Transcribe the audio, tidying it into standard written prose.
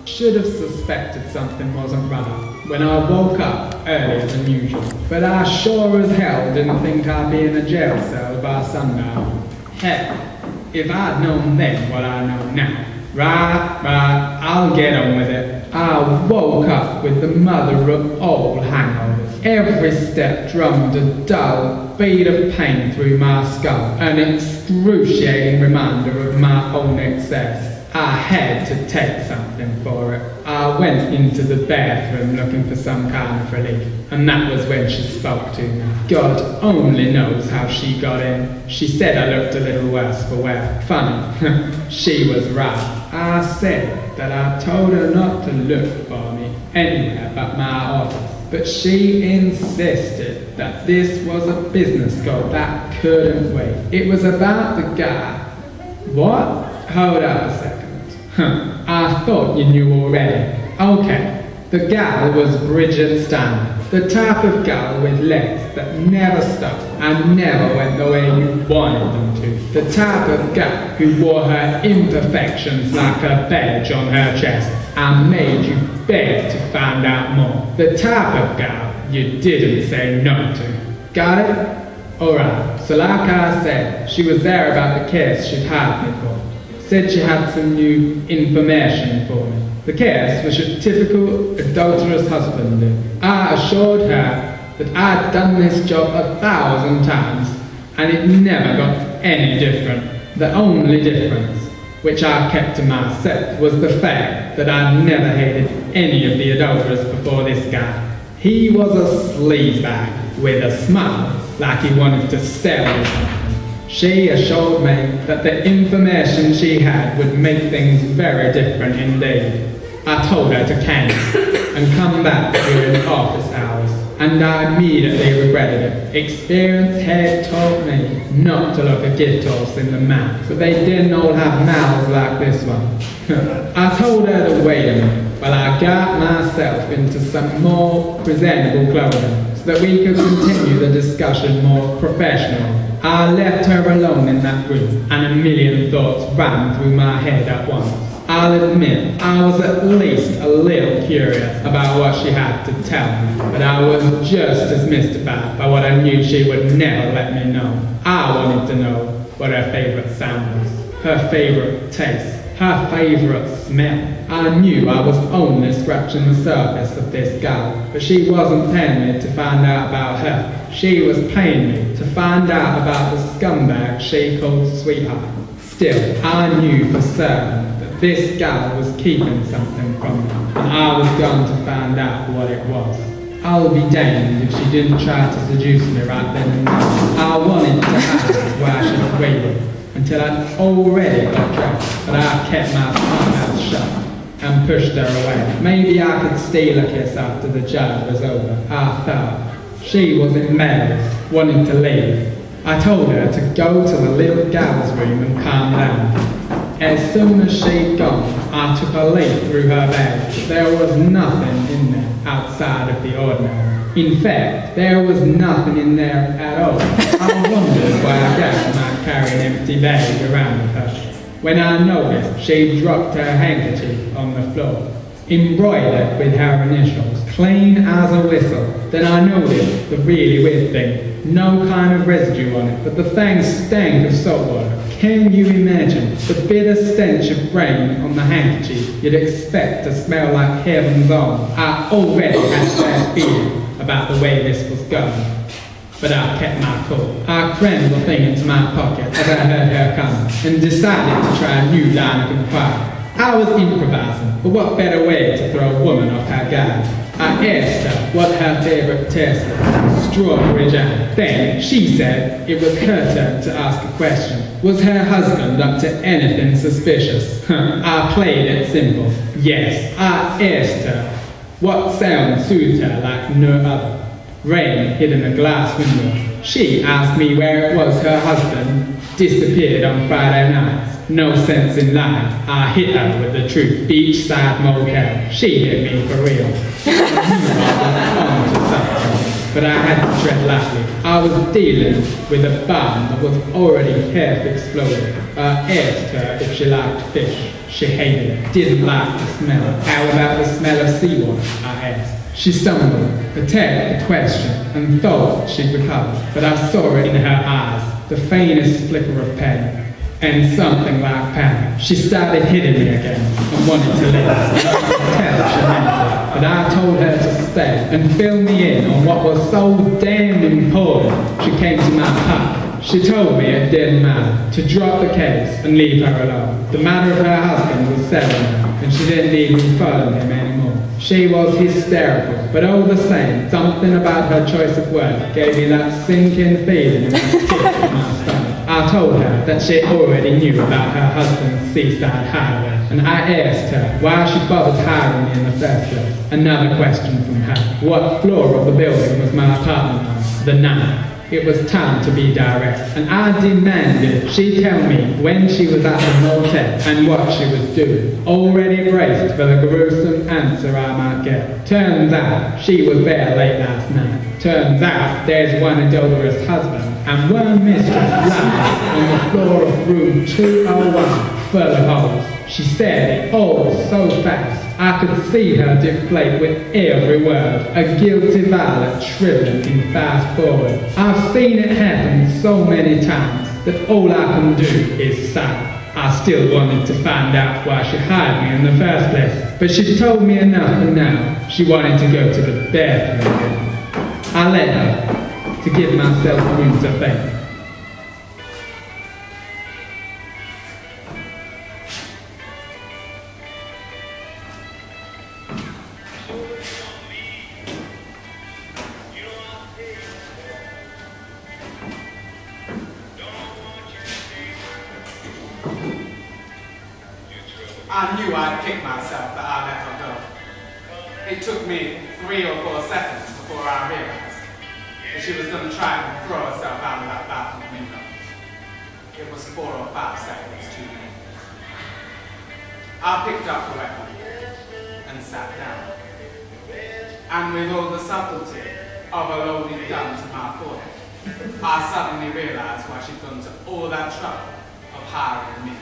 should have suspected something wasn't right when I woke up earlier than usual. But I sure as hell didn't think I'd be in a jail cell by sundown. Heck, if I'd known then what I know now. Right, I'll get on with it. I woke up with the mother of all hangovers. Every step drummed a dull beat of pain through my skull, an excruciating reminder of my own excess. I had to take something for it. I went into the bathroom looking for some kind of relief, and that was when she spoke to me. God only knows how she got in. She said I looked a little worse for wear. Funny, she was right. I said that I told her not to look for me anywhere but my office, but she insisted that this was a business call that couldn't wait. It was about the guy. What? Hold up a second. I thought you knew already. Okay, the gal was Bridget Stanley, the type of gal with legs that never stopped and never went the way you wanted them to. The type of gal who wore her imperfections like a badge on her chest and made you beg to find out more. The type of gal you didn't say no to. Got it? Alright, so like I said, she was there about the case she'd had me for. Said she had some new information for me. The case was your typical adulterous husband. I assured her that I'd done this job 1,000 times and it never got any different. The only difference, which I kept to myself, was the fact that I'd never hated any of the adulterers before this guy. He was a sleazebag with a smile, like he wanted to sell me something. She assured me that the information she had would make things very different indeed. I told her to cancel and come back during office hours, and I immediately regretted it. Experience had taught me not to look a gift horse in the mouth, but they didn't all have mouths like this one. I told her to wait a minute while I got myself into some more presentable clothing so that we could continue the discussion more professionally. I left her alone in that room, and a million thoughts ran through my head at once. I'll admit, I was at least a little curious about what she had to tell me, but I was just as mystified by what I knew she would never let me know. I wanted to know what her favourite sound was, her favourite taste, her favourite smell. I knew I was only scratching the surface of this gal, but she wasn't paying me to find out about her. She was paying me to find out about the scumbag she called sweetheart. Still, I knew for certain that this gal was keeping something from me, and I was going to find out what it was. I'll be damned if she didn't try to seduce me right then and there. I wanted to ask where I should have waited until I'd already got dressed, but I kept my mouth shut and pushed her away. Maybe I could steal a kiss after the job was over, I thought. She was embarrassed, wanting to leave. I told her to go to the little gal's room and calm down. As soon as she'd gone, I took a leaf through her bag. There was nothing in there outside of the ordinary. In fact, there was nothing in there at all. I wondered why a gal might carry an empty bag around with her. When I noticed, she dropped her handkerchief on the floor, embroidered with her initials, clean as a whistle. Then I noticed the really weird thing. No kind of residue on it, but the thing stank of salt water. Can you imagine the bitter stench of rain on the handkerchief you'd expect to smell like heaven's own? I already had a bad feeling about the way this was going, but I kept my cool. I crammed the thing into my pocket as I heard her coming and decided to try a new line of inquiry. I was improvising, but what better way to throw a woman off her guard? I asked her what her favourite taste was, strawberry jam. Then she said it was her turn to ask a question. Was her husband up to anything suspicious? I played it simple. Yes, I asked her what sound soothed her like no other. Rain hid in a glass window. She asked me where it was her husband disappeared on Friday nights. No sense in lying. I hit her with the truth. Beachside motel. She hit me for real. I knew I was on to something, but I had to tread lightly. I was dealing with a bomb that was already half exploded. I asked her if she liked fish. She hated it, didn't like the smell. How about the smell of seawater? I asked. She stumbled, attacked the question, and thought she'd recovered. But I saw it in her eyes, the faintest flicker of pain, and something like panic. She started hitting me again, and wanted to leave. I could tell she meant it, but I told her to stay, and fill me in on what was so damn important. She came to my hut. She told me it didn't matter, to drop the case and leave her alone. The matter of her husband was settled now, and she didn't even follow him anymore. She was hysterical, but all the same, something about her choice of words gave me that sinking feeling in my pit of my stomach. I told her that she already knew about her husband's seaside hideaway, and I asked her why she bothered hiring me in the first place. Another question from her. What floor of the building was my apartment on? The 9th. It was time to be direct, and I demanded she tell me when she was at the motel and what she was doing, already braced for the gruesome answer I might get. Turns out she was there late last night. Turns out there's one adulterous husband and one mistress lying on the floor of room 201, full of holes. She said it all so fast, I could see her deflate with every word, a guilty violet shriveling in fast forward. I've seen it happen so many times that all I can do is sigh. I still wanted to find out why she hired me in the first place, but she told me enough for now. She wanted to go to the bathroom again. I let her, to give myself room to think. I knew I'd kick myself that I let her go. It took me 3 or 4 seconds before I realized that she was going to try and throw herself out of that bathroom window. It was 4 or 5 seconds too late. I picked up the weapon and sat down. And with all the subtlety of a loaded gun to my forehead, I suddenly realized why she'd gone to all that trouble of hiring me.